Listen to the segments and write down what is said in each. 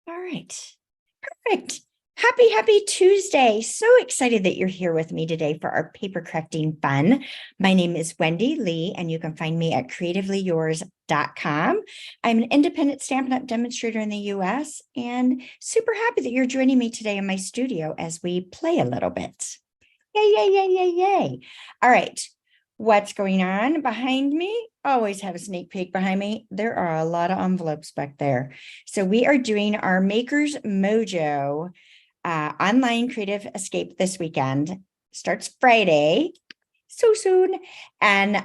All right. Perfect. Happy Tuesday. So excited that you're here with me today for our paper crafting fun. My name is Wendy Lee, and you can find me at CreativeLeeYours.com. I'm an independent Stampin' Up! Demonstrator in the US, and super happy that you're joining me today in my studio as we play a little bit. Yay, yay, yay, yay, yay. All right. What's going on behind me? Always have a sneak peek behind me. There are a lot of envelopes back there. So we are doing our Maker's Mojo online creative escape this weekend. Starts Friday, so soon, and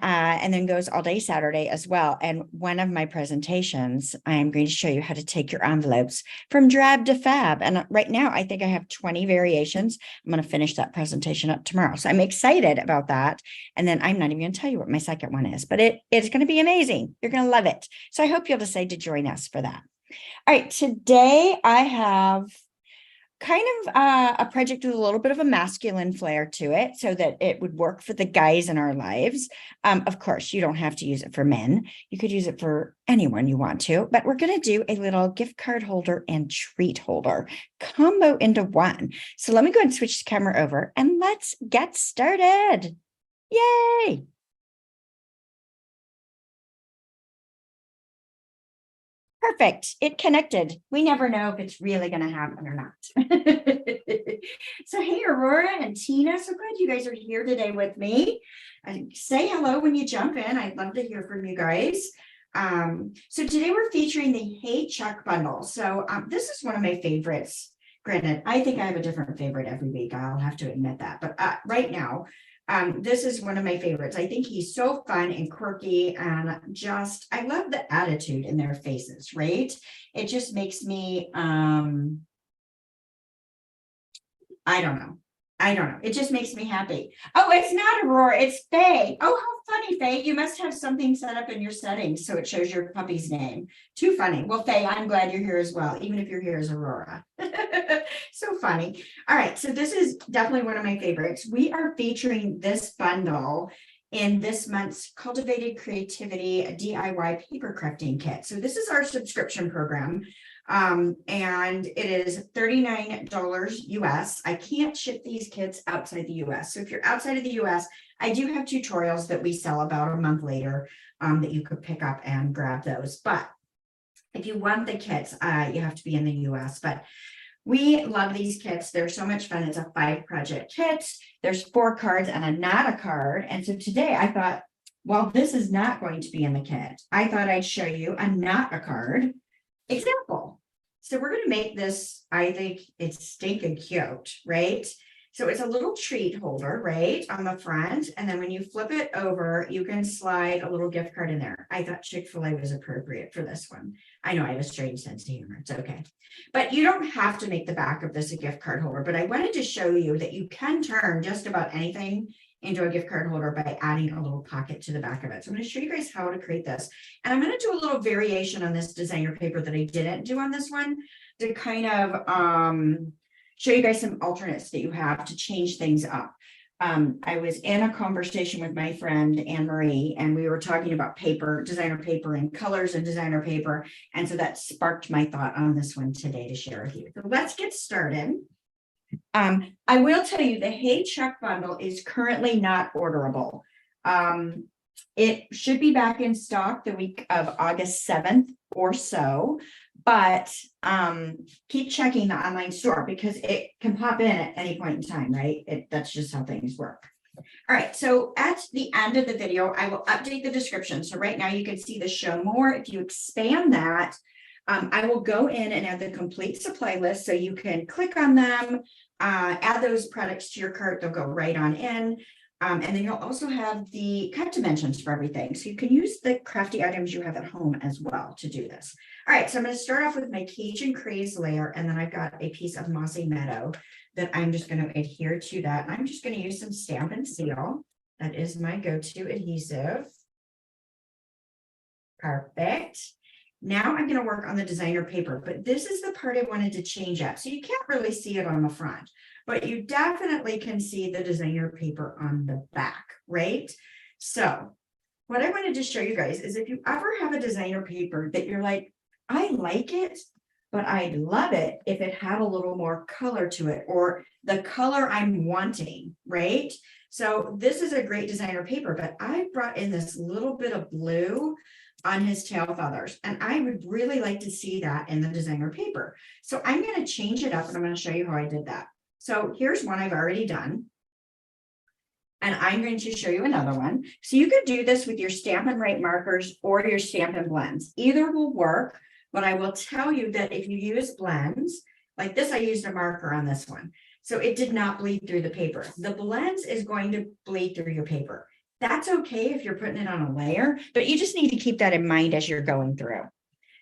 then goes all day Saturday as well. And one of my presentations, I'm going to show you how to take your envelopes from drab to fab. And right now, I think I have 20 variations. I'm going to finish that presentation up tomorrow. So I'm excited about that. And then I'm not even going to tell you what my second one is, but it's going to be amazing. You're going to love it. So I hope you'll decide to join us for that. All right, today I have kind of a project with a little bit of a masculine flair to it so that it would work for the guys in our lives. Of course, you don't have to use it for men. You could use it for anyone you want to, but we're going to do a little gift card holder and treat holder combo into one. So let me go and switch the camera over and let's get started. Yay! Perfect. It connected. We never know if it's really going to happen or not. So, hey, Aurora and Tina, so glad you guys are here today with me. Say hello when you jump in. I'd love to hear from you guys. So today we're featuring the Hey Chuck bundle. So this is one of my favorites. Granted, I think I have a different favorite every week. I'll have to admit that. But right now, this is one of my favorites. I think he's so fun and quirky, and I love the attitude in their faces, right? It just makes me, I don't know. It just makes me happy. Oh, it's not Aurora, it's Faye. Oh, how funny, Faye. You must have something set up in your settings so it shows your puppy's name. Too funny. Well, Faye, I'm glad you're here as well, even if you're here as Aurora. So funny. All right, so this is definitely one of my favorites. We are featuring this bundle in this month's Cultivated Creativity DIY paper crafting kit. So this is our subscription program. And it is $39 US. I can't ship these kits outside the US. So if you're outside of the US, I do have tutorials that we sell about a month later that you could pick up and grab those. But if you want the kits, you have to be in the US. But we love these kits. They're so much fun. It's a 5-project kit. There's 4 cards and a not a card. And so today I thought, well, this is not going to be in the kit. I thought I'd show you a not a card example. So we're going to make this, I think it's stinking cute, right? So it's a little treat holder, right, on the front. And then when you flip it over, you can slide a little gift card in there. I thought Chick-fil-A was appropriate for this one. I know I have a strange sense of humor. It's okay. But you don't have to make the back of this a gift card holder. But I wanted to show you that you can turn just about anything into a gift card holder by adding a little pocket to the back of it. So I'm going to show you guys how to create this. And I'm going to do a little variation on this designer paper that I didn't do on this one to kind of show you guys some alternates that you have to change things up. I was in a conversation with my friend Anne Marie, and we were talking about paper, designer paper, and colors and designer paper. And so that sparked my thought on this one today to share with you. So let's get started. I will tell you the Hey Chuck bundle is currently not orderable. It should be back in stock the week of August 7th or so, but keep checking the online store because it can pop in at any point in time, right? That's just how things work. All right, so at the end of the video, I will update the description. So right now you can see the show more. If you expand that, I will go in and add the complete supply list so you can click on them, add those products to your cart, they'll go right on in. And then you'll also have the cut dimensions for everything. So you can use the crafty items you have at home as well to do this. All right, so I'm going to start off with my Cajun Craze layer, and then I've got a piece of Mossy Meadow that I'm just going to adhere to that. And I'm just going to use some Stampin' Seal. That is my go-to adhesive. Perfect. Now I'm going to work on the designer paper, but this is the part I wanted to change up. So you can't really see it on the front, but you definitely can see the designer paper on the back, right? So what I wanted to show you guys is if you ever have a designer paper that you're like, I like it, but I'd love it if it had a little more color to it, or the color I'm wanting, right? So this is a great designer paper, but I brought in this little bit of blue on his tail feathers, and I would really like to see that in the designer paper. So I'm going to change it up, and I'm going to show you how I did that. So here's one I've already done. And I'm going to show you another one. So you could do this with your Stampin' Write markers or your Stampin' Blends. Either will work, but I will tell you that if you use blends, like this, I used a marker on this one. So it did not bleed through the paper. The blends is going to bleed through your paper. That's okay if you're putting it on a layer, but you just need to keep that in mind as you're going through.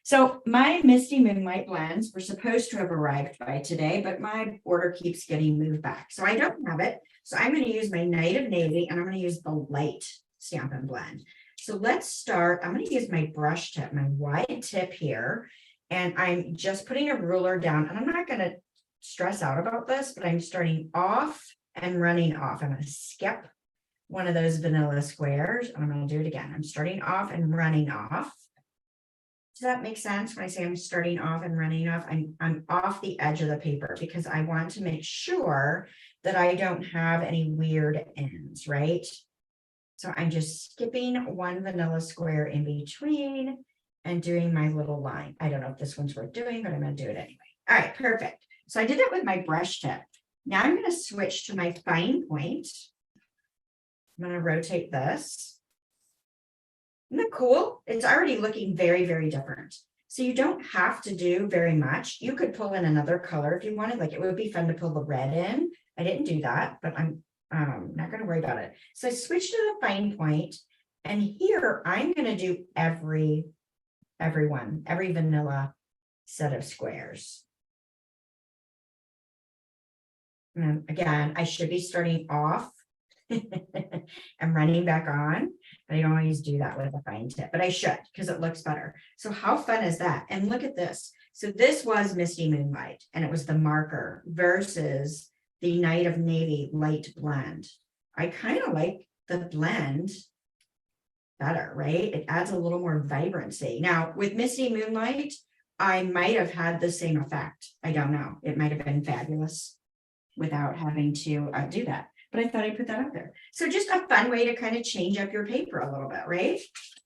So my Misty Moonlight blends were supposed to have arrived by today, but my order keeps getting moved back. So I don't have it. So I'm going to use my Night of Navy, and I'm going to use the light Stampin' Blend. So let's start. I'm going to use my brush tip, my wide tip here, and I'm just putting a ruler down, and I'm not going to stress out about this, but I'm starting off and running off. I'm going to skip one of those vanilla squares, and I'm going to do it again. I'm starting off and running off. Does that make sense? When I say I'm starting off and running off, I'm off the edge of the paper because I want to make sure that I don't have any weird ends, right? So I'm just skipping one vanilla square in between and doing my little line. I don't know if this one's worth doing, but I'm going to do it anyway. All right, perfect. So I did that with my brush tip. Now I'm going to switch to my fine point. I'm going to rotate this. Isn't that cool? It's already looking very, very different. So you don't have to do very much. You could pull in another color if you wanted. Like, it would be fun to pull the red in. I didn't do that, but I'm not going to worry about it. So I switched to the fine point, and here I'm going to do every vanilla set of squares. And again, I should be starting off and running back on, but I don't always do that with a fine tip, but I should because it looks better. So how fun is that? And look at this. So this was Misty Moonlight, and it was the marker versus the Night of Navy light blend. I kind of like the blend better, right? It adds a little more vibrancy. Now with Misty Moonlight, I might have had the same effect. I don't know. It might have been fabulous without having to do that. But I thought I'd put that out there. So just a fun way to kind of change up your paper a little bit, right?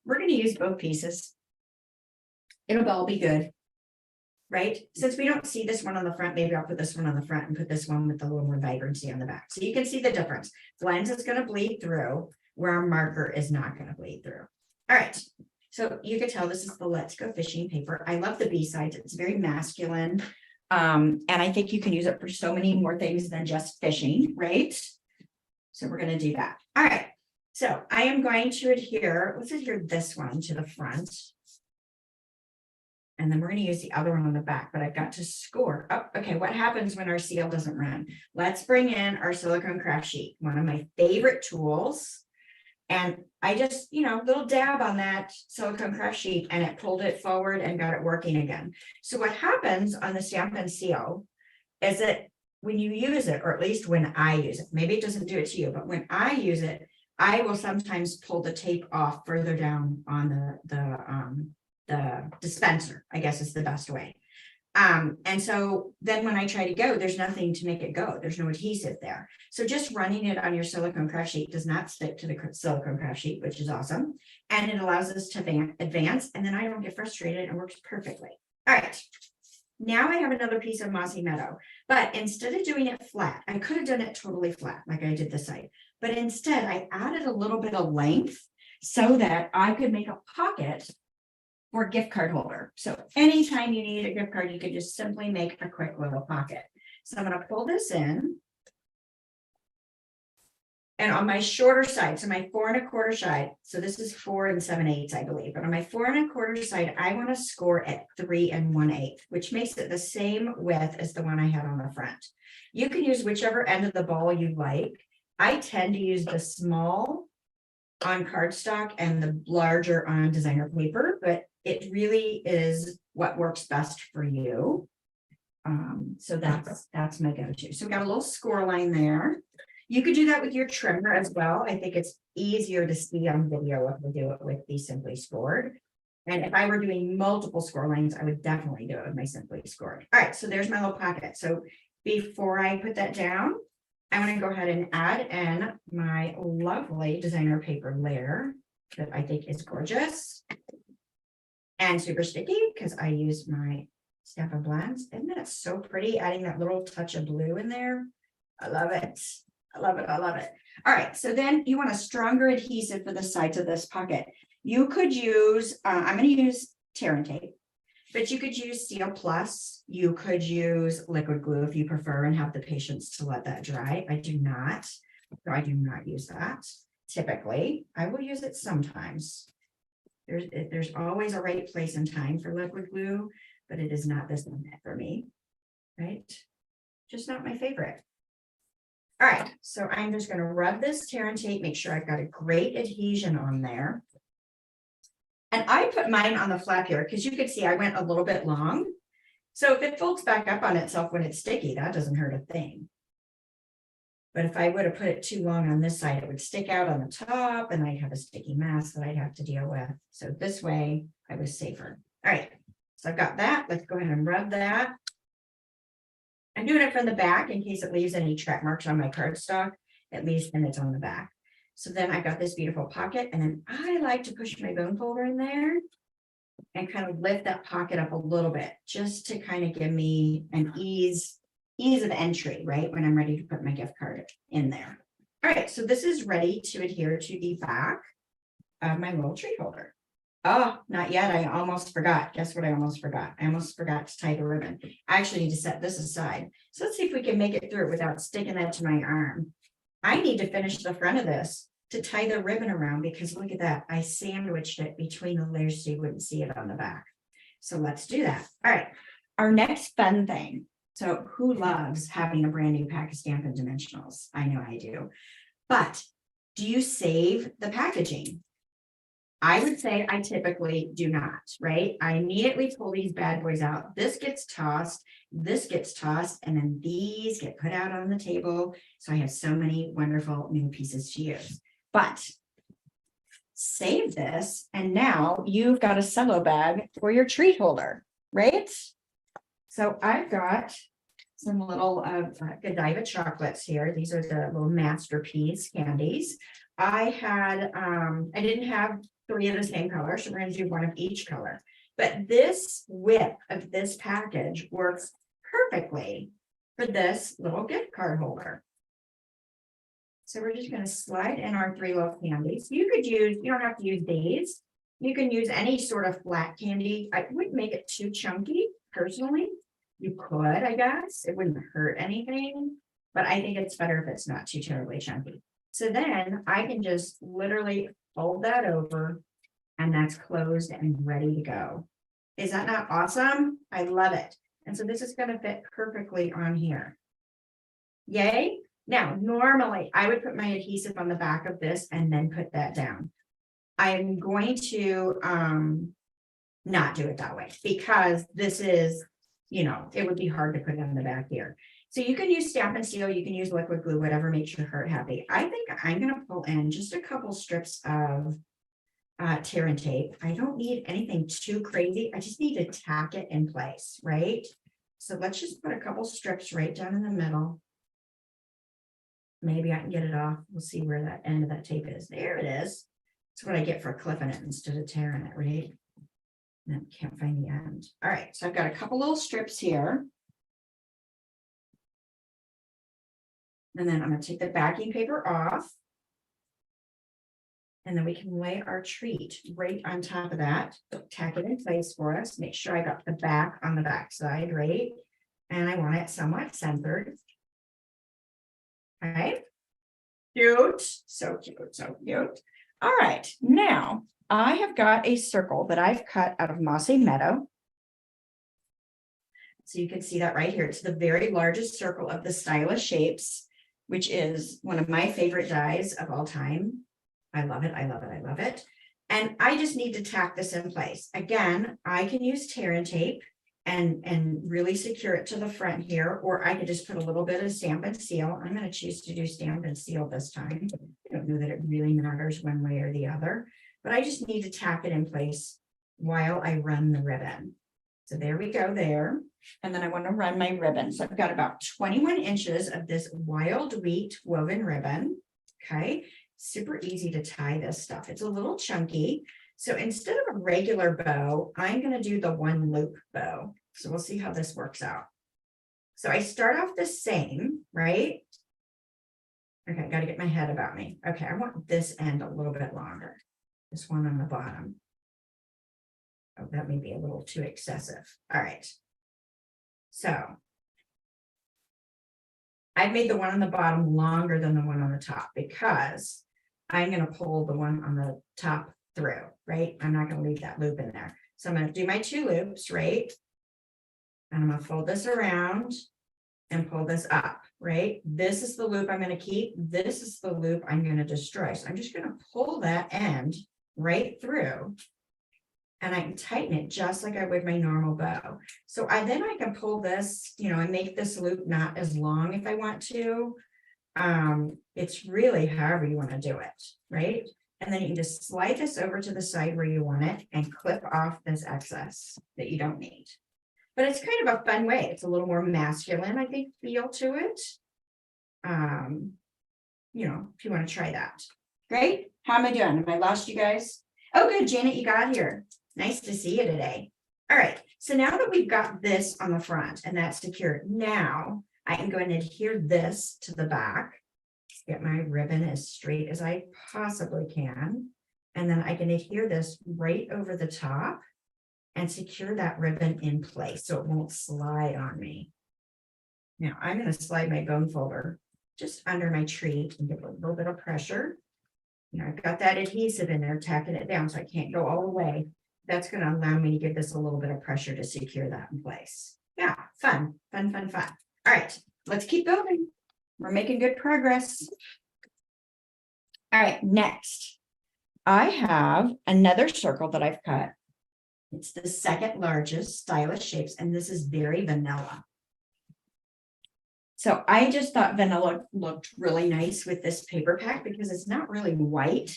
We're going to use both pieces. It'll all be good, right? Since we don't see this one on the front, maybe I'll put this one on the front and put this one with a little more vibrancy on the back. So you can see the difference. Blends is going to bleed through where our marker is not going to bleed through. All right. So you can tell this is the Let's Go Fishing paper. I love the B-sides. It's very masculine. And I think you can use it for so many more things than just fishing, right? So we're going to do that. All right. So I am going to adhere, let's adhere this one to the front. And then we're going to use the other one on the back, but I've got to score. Oh, okay. What happens when our seal doesn't run? Let's bring in our silicone craft sheet, one of my favorite tools. And I just, little dab on that silicone craft sheet, and it pulled it forward and got it working again. So what happens on the Stampin' Seal is that when you use it, or at least when I use it, maybe it doesn't do it to you, but when I use it, I will sometimes pull the tape off further down on the dispenser, I guess is the best way. And so then when I try to go, there's nothing to make it go. There's no adhesive there. So just running it on your silicone craft sheet does not stick to the silicone craft sheet, which is awesome. And it allows us to advance, and then I don't get frustrated and works perfectly. All right. Now I have another piece of Mossy Meadow, but instead of doing it flat, I could have done it totally flat like I did this side, but instead I added a little bit of length so that I could make a pocket for gift card holder. So anytime you need a gift card, you could just simply make a quick little pocket. So I'm going to pull this in. And on my shorter side, so my 4 1/4 side, so this is 4 7/8, I believe, but on my 4 1/4 side, I want to score at 3 1/8, which makes it the same width as the one I had on the front. You can use whichever end of the ball you like. I tend to use the small on cardstock and the larger on designer paper, but it really is what works best for you. So that's my go-to. So we got a little score line there. You could do that with your trimmer as well. I think it's easier to see on video if we do it with the Simply Scored. And if I were doing multiple score lines, I would definitely do it with my Simply Scored. All right, so there's my little pocket. So before I put that down, I want to go ahead and add in my lovely designer paper layer that I think is gorgeous and super sticky because I used my Staff and Blends. Isn't that so pretty? Adding that little touch of blue in there. I love it. I love it. I love it. All right, so then you want a stronger adhesive for the sides of this pocket. You could use, I'm going to use tear and tape, but you could use Seal Plus. You could use liquid glue if you prefer and have the patience to let that dry. I do not. So I do not use that. Typically, I will use it sometimes. There's always a right place and time for liquid glue, but it is not this one for me, right? Just not my favorite. All right, so I'm just going to rub this tear and tape, make sure I've got a great adhesion on there. And I put mine on the flap here because you could see I went a little bit long. So if it folds back up on itself when it's sticky, that doesn't hurt a thing. But if I would have put it too long on this side, it would stick out on the top and I'd have a sticky mess that I'd have to deal with. So this way I was safer. All right, so I've got that. Let's go ahead and rub that. I'm doing it from the back in case it leaves any track marks on my cardstock, at least then it's on the back. So then I got this beautiful pocket, and then I like to push my bone folder in there and kind of lift that pocket up a little bit, just to kind of give me an ease of entry, right? When I'm ready to put my gift card in there. All right, so this is ready to adhere to the back of my little treat holder. Oh, not yet. I almost forgot. Guess what I almost forgot? I almost forgot to tie the ribbon. I actually need to set this aside. So let's see if we can make it through without sticking that to my arm. I need to finish the front of this to tie the ribbon around because look at that. I sandwiched it between the layers so you wouldn't see it on the back. So let's do that. All right. Our next fun thing. So who loves having a brand new pack of Stampin' Dimensionals? I know I do. But do you save the packaging? I would say I typically do not, right? I immediately pull these bad boys out. This gets tossed, and then these get put out on the table. So I have so many wonderful new pieces to use. But save this, and now you've got a cello bag for your treat holder, right? So I've got some little Godiva chocolates here. These are the little masterpiece candies. I didn't have 3 of the same color, so we're going to do 1 of each color. But this width of this package works perfectly for this little gift card holder. So we're just going to slide in our 3 little candies. You don't have to use these. You can use any sort of flat candy. I wouldn't make it too chunky, personally. You could, I guess. It wouldn't hurt anything, but I think it's better if it's not too terribly chunky. So then I can just literally fold that over, and that's closed and ready to go. Is that not awesome? I love it. And so this is going to fit perfectly on here. Yay. Now, normally I would put my adhesive on the back of this and then put that down. I'm going to not do it that way because this is, it would be hard to put it on the back here. So you can use Stampin' Seal, you can use liquid glue, whatever makes your heart happy. I think I'm going to pull in just a couple strips of tear and tape. I don't need anything too crazy. I just need to tack it in place, right? So let's just put a couple strips right down in the middle. Maybe I can get it off. We'll see where that end of that tape is. There it is. That's what I get for clipping it instead of tearing it, right? No, can't find the end. All right, so I've got a couple little strips here. And then I'm going to take the backing paper off. And then we can lay our treat right on top of that. Tack it in place for us. Make sure I got the back on the back side, right? And I want it somewhat centered. Okay. Cute. So cute. So cute. All right. Now I have got a circle that I've cut out of Mossy Meadow. So you can see that right here. It's the very largest circle of the Stylish Shapes, which is one of my favorite dies of all time. I love it. I love it. I love it. And I just need to tack this in place. Again, I can use tear and tape and really secure it to the front here, or I could just put a little bit of Stampin' Seal. I'm going to choose to do Stampin' Seal this time. I don't know that it really matters one way or the other, but I just need to tack it in place while I run the ribbon. So there we go there. And then I want to run my ribbon. So I've got about 21 inches of this wild wheat woven ribbon. Okay, super easy to tie this stuff. It's a little chunky. So instead of a regular bow, I'm going to do the one loop bow. So we'll see how this works out. So I start off the same, right? Okay, I got to get my head about me. Okay, I want this end a little bit longer. This one on the bottom. Oh, that may be a little too excessive. All right. So I've made the one on the bottom longer than the one on the top because I'm going to pull the one on the top through, right? I'm not going to leave that loop in there. So I'm going to do my 2 loops, right? And I'm going to fold this around and pull this up, right? This is the loop I'm going to keep. This is the loop I'm going to destroy. So I'm just going to pull that end right through. And I can tighten it just like I would my normal bow. So then I can pull this, you know, and make this loop not as long if I want to. It's really however you want to do it, right? And then you can just slide this over to the side where you want it and clip off this excess that you don't need. But it's kind of a fun way. It's a little more masculine, I think, feel to it. You know, if you want to try that. Great. How am I doing? Have I lost you guys? Oh, good, Janet, you got here. Nice to see you today. All right, so now that we've got this on the front and that's secured, now I can go and adhere this to the back, get my ribbon as straight as I possibly can, and then I can adhere this right over the top and secure that ribbon in place so it won't slide on me. Now I'm going to slide my bone folder just under my treat and give it a little bit of pressure. You know, I've got that adhesive in there, tacking it down so I can't go all the way. That's going to allow me to give this a little bit of pressure to secure that in place. Yeah, fun. All right, let's keep building. We're making good progress. All right, next, I have another circle that I've cut. It's the second largest stylish shapes, and this is very vanilla. So I just thought vanilla looked really nice with this paper pack because it's not really white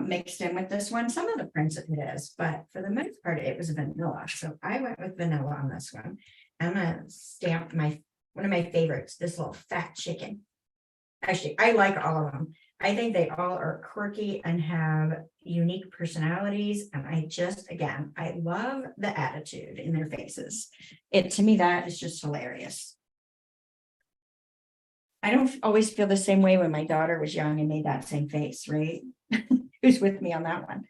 mixed in with this one. Some of the prints it is, but for the most part, it was vanilla. So I went with vanilla on this one. I'm gonna stamp one of my favorites, this little fat chicken. Actually, I like all of them. I think they all are quirky and have unique personalities. And again, I love the attitude in their faces. To me, that is just hilarious. I don't always feel the same way when my daughter was young and made that same face, right? Who's with me on that one?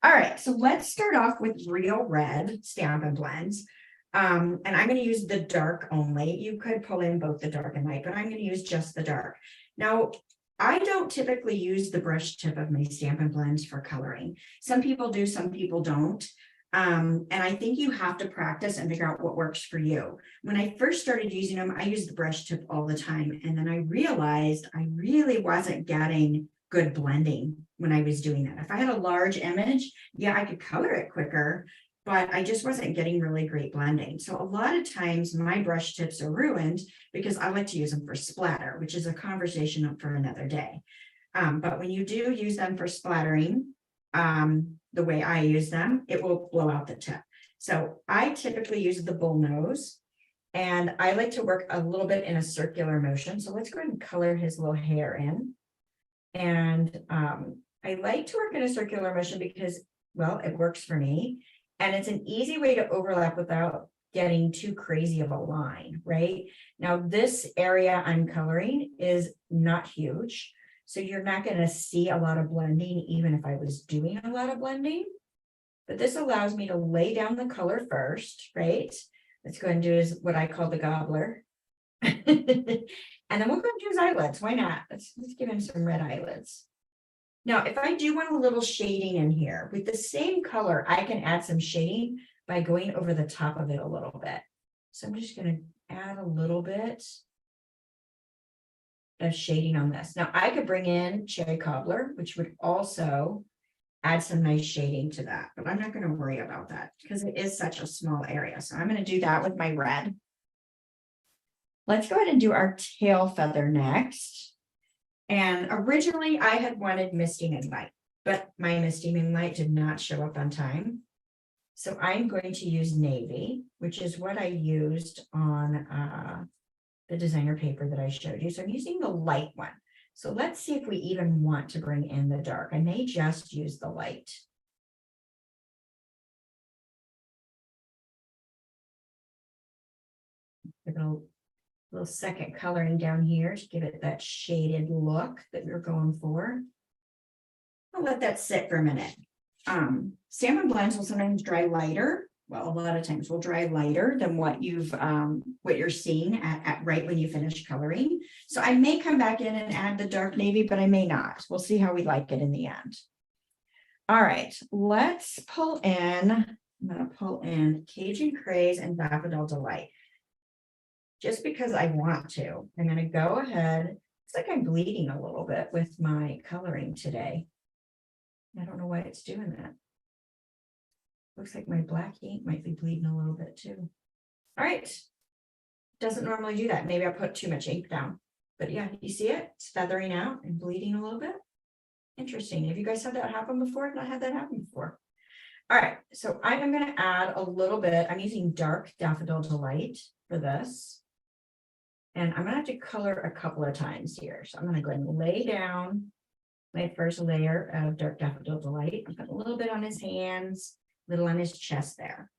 All right, so let's start off with real red Stampin' Blends. And I'm going to use the dark only. You could pull in both the dark and light, but I'm going to use just the dark. Now, I don't typically use the brush tip of my Stampin' Blends for coloring. Some people do, some people don't. And I think you have to practice and figure out what works for you. When I first started using them, I used the brush tip all the time. And then I realized I really wasn't getting good blending when I was doing that. If I had a large image, yeah, I could color it quicker, but I just wasn't getting really great blending. So a lot of times my brush tips are ruined because I like to use them for splatter, which is a conversation for another day. But when you do use them for splattering, the way I use them, it will blow out the tip. So I typically use the bull nose, and I like to work a little bit in a circular motion. So let's go ahead and color his little hair in. And I like to work in a circular motion because, well, it works for me. And it's an easy way to overlap without getting too crazy of a line, right? Now, this area I'm coloring is not huge. So you're not going to see a lot of blending, even if I was doing a lot of blending. But this allows me to lay down the color first, right? Let's go ahead and do is what I call the gobbler. And then we'll go and do his eyelids. Why not? Let's give him some red eyelids. Now, if I do want a little shading in here, with the same color, I can add some shading by going over the top of it a little bit. So I'm just going to add a little bit of shading on this. Now, I could bring in cherry cobbler, which would also add some nice shading to that, but I'm not going to worry about that because it is such a small area. So I'm going to do that with my red. Let's go ahead and do our tail feather next. And originally I had wanted misting and white, but my Misty Moonlight did not show up on time. So I'm going to use navy, which is what I used on the designer paper that I showed you. So I'm using the light one. So let's see if we even want to bring in the dark. I may just use the light. Give it a little second coloring down here to give it that shaded look that we're going for. I'll let that sit for a minute. Salmon blends will sometimes dry lighter. Well, a lot of times will dry lighter than what you're seeing at right when you finish coloring. So I may come back in and add the dark navy, but I may not. We'll see how we like it in the end. All right, let's pull in. I'm going to pull in Cajun Craze and Daffodil Delight. Just because I want to, I'm going to go ahead. It's like I'm bleeding a little bit with my coloring today. I don't know why it's doing that. Looks like my black ink might be bleeding a little bit too. All right. Doesn't normally do that. Maybe I put too much ink down. But yeah, you see it? It's feathering out and bleeding a little bit. Interesting. Have you guys had that happen before? I've not had that happen before. All right. So I am going to add a little bit. I'm using dark Daffodil Delight for this. And I'm going to have to color a couple of times here. So I'm going to go ahead and lay down my first layer of dark Daffodil Delight. I'll put a little bit on his hands, a little on his chest there.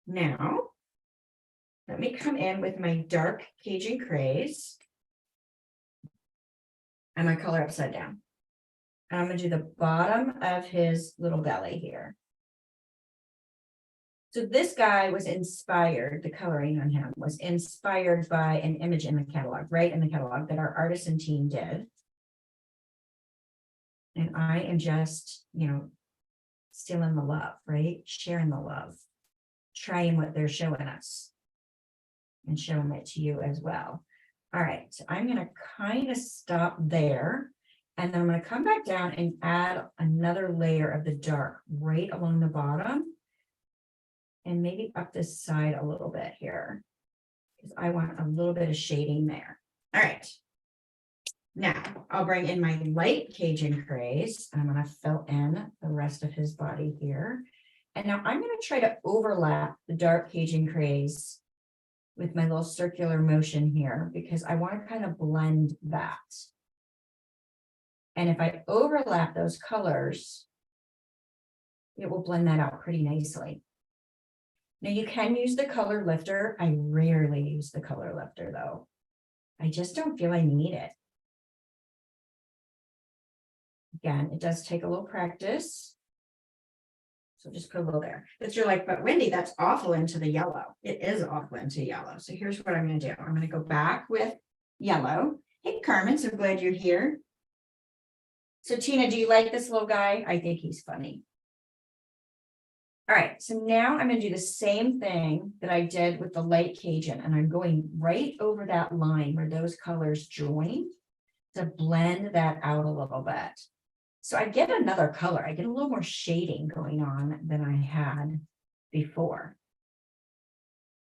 Now, let me come in with my dark Cajun Craze. I'm going to color upside down. And I'm going to do the bottom of his little belly here. So this guy was inspired, the coloring on him was inspired by an image in the catalog, right in the catalog that our artisan team did. And I am just, stealing the love, right? Sharing the love, trying what they're showing us and showing it to you as well. All right, so I'm going to kind of stop there. And then I'm going to come back down and add another layer of the dark right along the bottom. And maybe up this side a little bit here, because I want a little bit of shading there. All right. Now I'll bring in my light Cajun Craze. I'm going to fill in the rest of his body here. And now I'm going to try to overlap the dark Cajun Craze with my little circular motion here, because I want to kind of blend that. And if I overlap those colors, it will blend that out pretty nicely. Now you can use the color lifter. I rarely use the color lifter though. I just don't feel I need it. Again, it does take a little practice. So just put a little there. But you're like, but Wendy, that's awful into the yellow. It is awful into yellow. So here's what I'm going to do. I'm going to go back with yellow. Hey, Carmen, so glad you're here. So Tina, do you like this little guy? I think he's funny. All right, so now I'm going to do the same thing that I did with the light Cajun, and I'm going right over that line where those colors join to blend that out a little bit. So I get another color. I get a little more shading going on than I had before.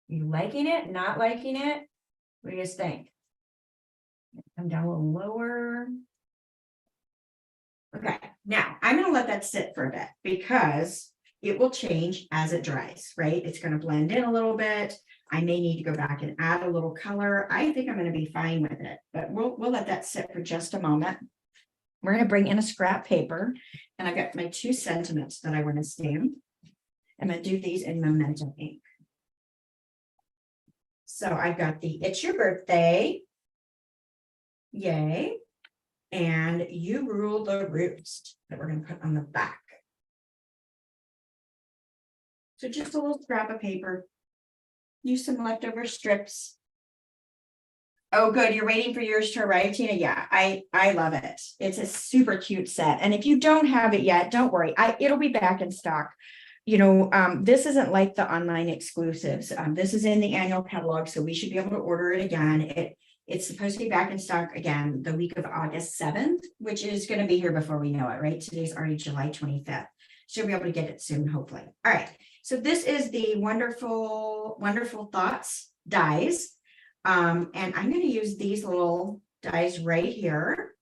You liking it? Not liking it? What do you guys think? Come down a little lower. Okay, now I'm going to let that sit for a bit because it will change as it dries, right? It's going to blend in a little bit. I may need to go back and add a little color. I think I'm going to be fine with it, but we'll let that sit for just a moment. We're going to bring in a scrap paper, and I've got my 2 sentiments that I want to stamp. I'm going to do these in Memento ink. So I've got the It's Your Birthday, yay, and You Rule the Roost that we're going to put on the back. So just a little scrap of paper. Use some leftover strips. Oh, good. You're waiting for yours to arrive, Tina. Yeah, I love it. It's a super cute set. And if you don't have it yet, don't worry. It'll be back in stock. This isn't like the online exclusives. This is in the annual catalog, so we should be able to order it again. It's supposed to be back in stock again the week of August 7th, which is going to be here before we know it, right? Today's already July 25th. Should be able to get it soon, hopefully. All right. So this is the Wonderful Thoughts dies. And I'm going to use these little dies right here.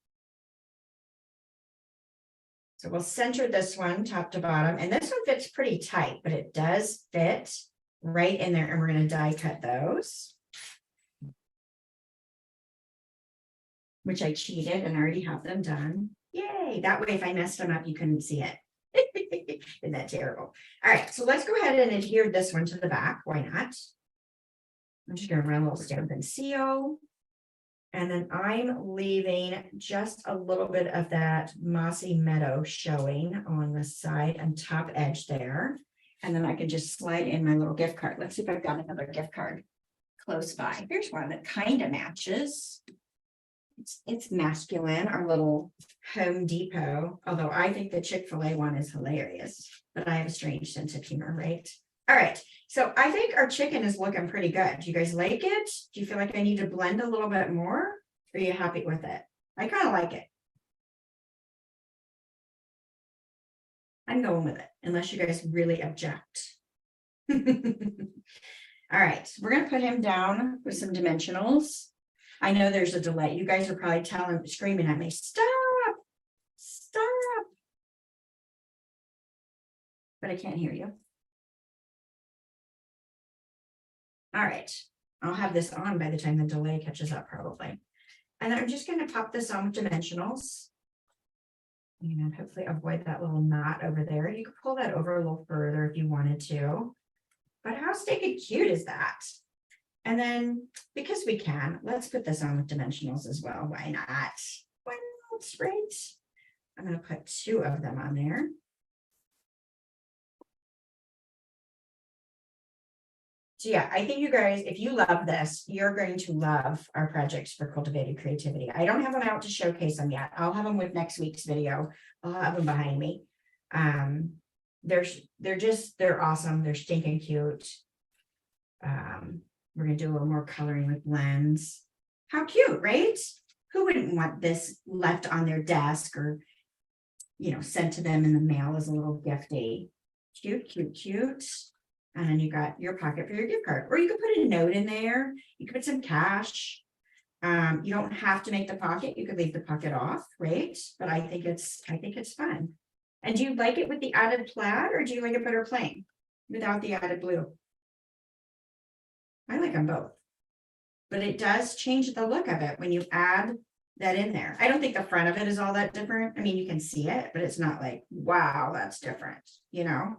So we'll center this one top to bottom, and this one fits pretty tight, but it does fit right in there, and we're going to die cut those, which I cheated and already have them done. Yay! That way, if I messed them up, you couldn't see it. Isn't that terrible? All right, so let's go ahead and adhere this one to the back. Why not? I'm just going to run a little stamp and seal. And then I'm leaving just a little bit of that Mossy Meadow showing on the side and top edge there. And then I can just slide in my little gift card. Let's see if I've got another gift card close by. Here's one that kind of matches. It's masculine, our little Home Depot. Although I think the Chick-fil-A one is hilarious, but I have a strange sense of humor, right? All right, so I think our chicken is looking pretty good. Do you guys like it? Do you feel like I need to blend a little bit more? Or are you happy with it? I kind of like it. I'm going with it, unless you guys really object. All right, we're going to put him down with some dimensionals. I know there's a delay. You guys are probably screaming at me, stop, stop. But I can't hear you. All right, I'll have this on by the time the delay catches up probably. And then I'm just going to pop this on with dimensionals. And hopefully avoid that little knot over there. You could pull that over a little further if you wanted to. But how stinking cute is that? And then, because we can, let's put this on with dimensionals as well. Why not? Why not, right? I'm going to put 2 of them on there. So yeah, I think you guys, if you love this, you're going to love our projects for cultivated creativity. I don't have them out to showcase them yet. I'll have them with next week's video. I'll have them behind me. They're awesome. They're stinking cute. We're going to do a little more coloring with blends. How cute, right? Who wouldn't want this left on their desk or, you know, sent to them in the mail as a little gifty? Cute, cute, cute. And then you got your pocket for your gift card, or you could put a note in there. You could put some cash. You don't have to make the pocket. You could leave the pocket off, right? But I think it's fun. And do you like it with the added plaid, or do you like it better plain without the added blue? I like them both, but it does change the look of it when you add that in there. I don't think the front of it is all that different. I mean, you can see it, but it's not like, wow, that's different, you know?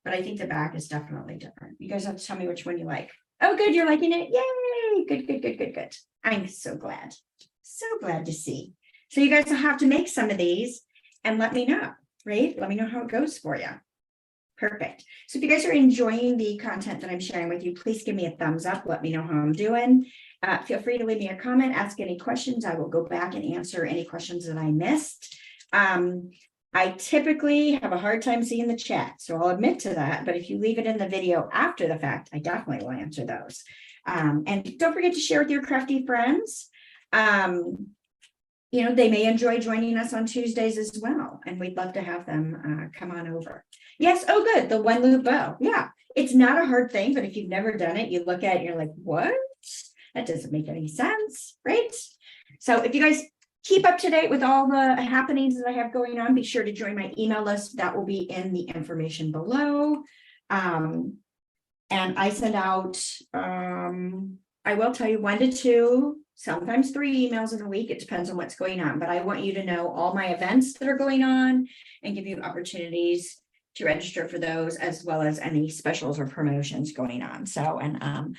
But I think the back is definitely different. You guys have to tell me which one you like. Oh, good, you're liking it. Yay, good, good, good, good, good. I'm so glad. So glad to see. So you guys will have to make some of these and let me know, right? Let me know how it goes for you. Perfect. So if you guys are enjoying the content that I'm sharing with you, please give me a thumbs up. Let me know how I'm doing. Feel free to leave me a comment, ask any questions. I will go back and answer any questions that I missed. I typically have a hard time seeing the chat, so I'll admit to that. But if you leave it in the video after the fact, I definitely will answer those. And don't forget to share with your crafty friends. You know, they may enjoy joining us on Tuesdays as well, and we'd love to have them come on over. Yes, oh good, the one loop bow. Yeah, it's not a hard thing, but if you've never done it, you look at it and you're like, what? That doesn't make any sense, right? So if you guys keep up to date with all the happenings that I have going on, be sure to join my email list. That will be in the information below. And I send out, I will tell you 1 to 2, sometimes 3 emails in a week. It depends on what's going on, but I want you to know all my events that are going on and give you opportunities to register for those, as well as any specials or promotions going on. So, and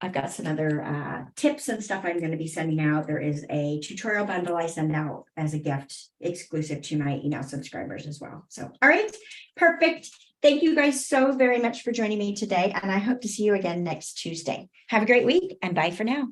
I've got some other tips and stuff I'm going to be sending out. There is a tutorial bundle I send out as a gift exclusive to my email subscribers as well. So, all right, perfect. Thank you guys so very much for joining me today, and I hope to see you again next Tuesday. Have a great week, and bye for now.